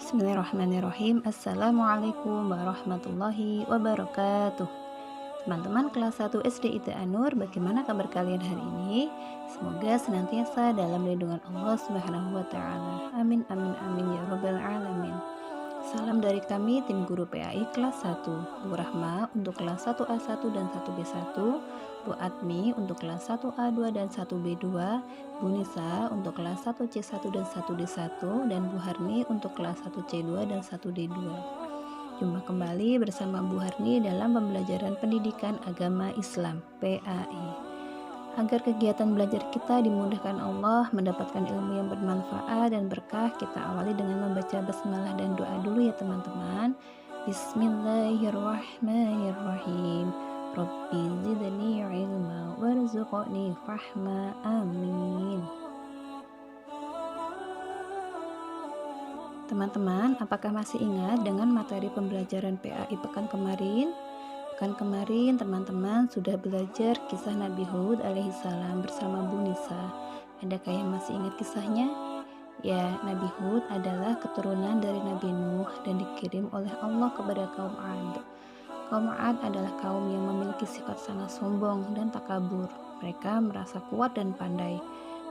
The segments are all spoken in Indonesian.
Bismillahirrahmanirrahim. Assalamualaikum warahmatullahi wabarakatuh. Teman-teman kelas 1 SD IT Anur, bagaimana kabar kalian hari ini? Semoga senantiasa dalam lindungan Allah Subhanahu wa taala. Amin amin amin ya rabbal alamin. Salam dari kami tim guru PAI kelas 1, Bu Rahma untuk kelas 1A1 dan 1B1, Bu Admi untuk kelas 1A2 dan 1B2, Bu Nisa untuk kelas 1C1 dan 1D1, dan Bu Harni untuk kelas 1C2 dan 1D2. Jumpa kembali bersama Bu Harni dalam pembelajaran pendidikan agama Islam PAI. Agar kegiatan belajar kita dimudahkan Allah, mendapatkan ilmu yang bermanfaat dan berkah, kita awali dengan membaca basmalah dan doa dulu ya teman-teman. Bismillahirrahmanirrahim. Rabbi zidni ilma warzuqni fahma. Amin. Teman-teman, apakah masih ingat dengan materi pembelajaran PAI pekan kemarin? Pekan kemarin teman-teman sudah belajar kisah Nabi Hud alaihissalam bersama Bu Nisa. Adakah yang masih ingat kisahnya? Ya, Nabi Hud adalah keturunan dari Nabi Nuh dan dikirim oleh Allah kepada kaum Ad. Kaum Ad adalah kaum yang memiliki sifat sangat sombong dan takabur. Mereka merasa kuat dan pandai.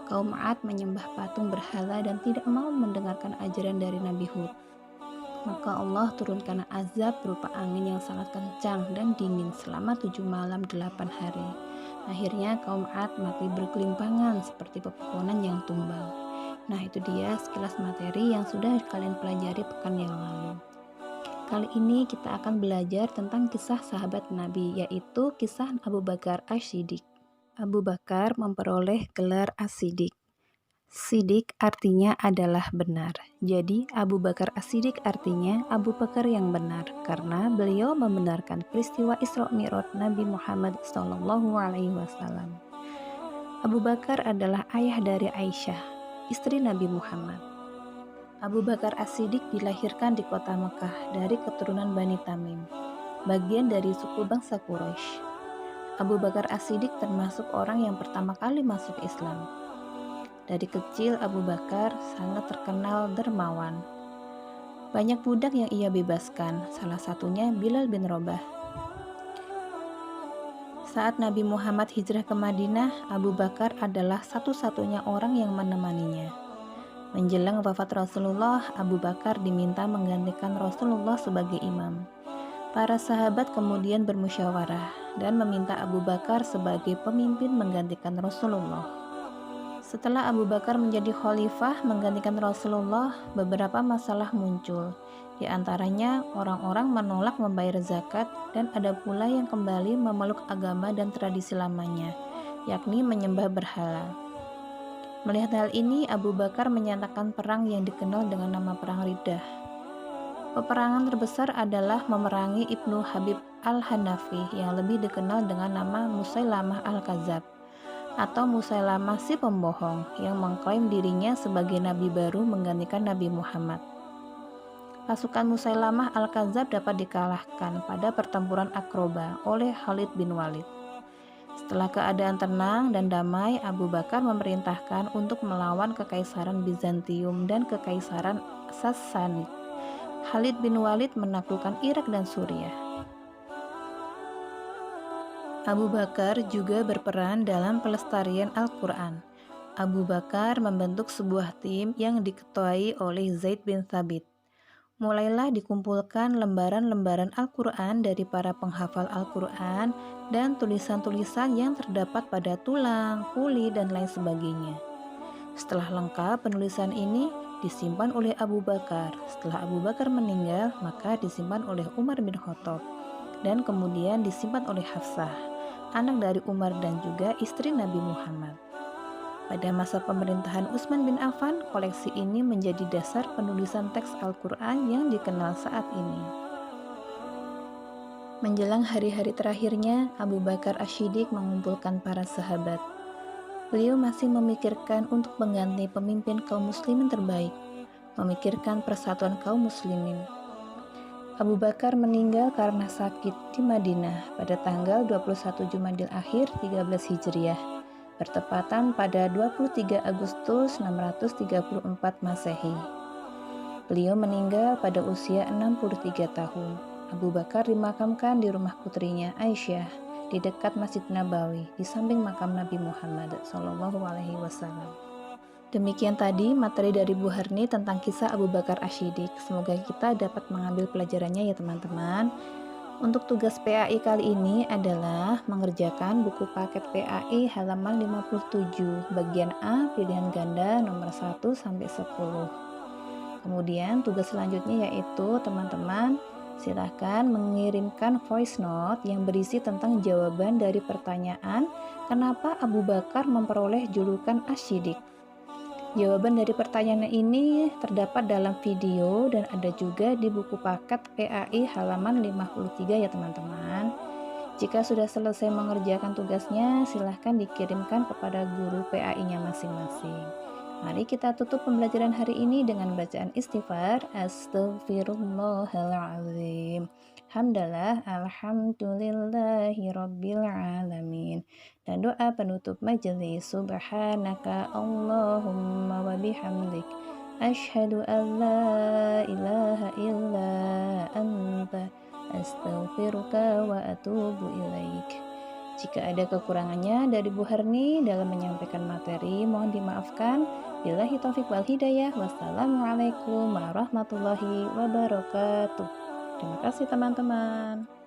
Kaum Ad menyembah patung berhala dan tidak mau mendengarkan ajaran dari Nabi Hud. Maka Allah turunkan azab berupa angin yang sangat kencang dan dingin selama 7 malam 8 hari. Akhirnya kaum Ad mati berkelimpangan seperti pepohonan yang tumbang. Nah, itu dia sekilas materi yang sudah kalian pelajari pekan yang lalu. Kali ini kita akan belajar tentang kisah sahabat Nabi, yaitu kisah Abu Bakar As-Siddiq. Abu Bakar memperoleh gelar As-Siddiq. Siddiq artinya adalah benar. Jadi Abu Bakar As-Siddiq artinya Abu Bakar yang benar, karena beliau membenarkan peristiwa Isra Mi'raj Nabi Muhammad SAW. Abu Bakar adalah ayah dari Aisyah, istri Nabi Muhammad. Abu Bakar As-Siddiq dilahirkan di kota Mekah dari keturunan Bani Tamim, bagian dari suku bangsa Quraisy. Abu Bakar As-Siddiq termasuk orang yang pertama kali masuk Islam. Dari kecil Abu Bakar sangat terkenal dermawan. Banyak budak yang ia bebaskan, salah satunya Bilal bin Rabah. Saat Nabi Muhammad hijrah ke Madinah, Abu Bakar adalah satu-satunya orang yang menemaninya. Menjelang wafat Rasulullah, Abu Bakar diminta menggantikan Rasulullah sebagai imam. Para sahabat kemudian bermusyawarah dan meminta Abu Bakar sebagai pemimpin menggantikan Rasulullah. Setelah Abu Bakar menjadi khalifah menggantikan Rasulullah, beberapa masalah muncul. Di antaranya, orang-orang menolak membayar zakat dan ada pula yang kembali memeluk agama dan tradisi lamanya, yakni menyembah berhala. Melihat hal ini, Abu Bakar menyatakan perang yang dikenal dengan nama Perang Riddah. Peperangan terbesar adalah memerangi Ibnu Habib al-Hanafi yang lebih dikenal dengan nama Musailamah al-Kadzab, atau Musailamah si pembohong yang mengklaim dirinya sebagai nabi baru menggantikan Nabi Muhammad. Pasukan Musailamah al-Kadzab dapat dikalahkan pada pertempuran Aqrabah oleh Khalid bin Walid. Setelah keadaan tenang dan damai, Abu Bakar memerintahkan untuk melawan Kekaisaran Bizantium dan Kekaisaran Sassanid. Khalid bin Walid menaklukkan Irak dan Suriah. Abu Bakar juga berperan dalam pelestarian Al-Quran. Abu Bakar membentuk sebuah tim yang diketuai oleh Zaid bin Thabit. Mulailah dikumpulkan lembaran-lembaran Al-Quran dari para penghafal Al-Quran dan tulisan-tulisan yang terdapat pada tulang, kulit, dan lain sebagainya. Setelah lengkap, penulisan ini disimpan oleh Abu Bakar. Setelah Abu Bakar meninggal, maka disimpan oleh Umar bin Khattab dan kemudian disimpan oleh Hafsah, anak dari Umar dan juga istri Nabi Muhammad. Pada masa pemerintahan Utsman bin Affan, koleksi ini menjadi dasar penulisan teks Al-Quran yang dikenal saat ini. Menjelang hari-hari terakhirnya, Abu Bakar As-Siddiq mengumpulkan para sahabat. Beliau masih memikirkan untuk mengganti pemimpin kaum muslimin terbaik, memikirkan persatuan kaum muslimin. Abu Bakar meninggal karena sakit di Madinah pada tanggal 21 Jumadil Akhir 13 Hijriah, bertepatan pada 23 Agustus 634 Masehi. Beliau meninggal pada usia 63 tahun. Abu Bakar dimakamkan di rumah putrinya Aisyah di dekat Masjid Nabawi di samping makam Nabi Muhammad SAW. Demikian tadi materi dari Bu Harni tentang kisah Abu Bakar Ashidik. Semoga kita dapat mengambil pelajarannya ya teman-teman. Untuk tugas PAI kali ini adalah mengerjakan buku paket PAI halaman 57, bagian A, pilihan ganda nomor 1 sampai 10. Kemudian tugas selanjutnya yaitu teman-teman silahkan mengirimkan voice note yang berisi tentang jawaban dari pertanyaan kenapa Abu Bakar memperoleh julukan Ashidik. Jawaban dari pertanyaan ini terdapat dalam video dan ada juga di buku paket PAI halaman 53 ya teman-teman. Jika sudah selesai mengerjakan tugasnya, silahkan dikirimkan kepada guru PAI-nya masing-masing. Mari kita tutup pembelajaran hari ini dengan bacaan istighfar. Astaghfirullahaladzim. Hamdalah, alhamdulillahi rabbil alamin. Dan doa penutup majelis, subhanaka Allahumma wa bihamdik, asyhadu an la ilaha illa anta, astaghfiruka wa atubu ilaik. Jika ada kekurangannya dari Bu Harni dalam menyampaikan materi, mohon dimaafkan. Billahi taufiq wal hidayah. Wassalamualaikum warahmatullahi wabarakatuh. Terima kasih teman-teman.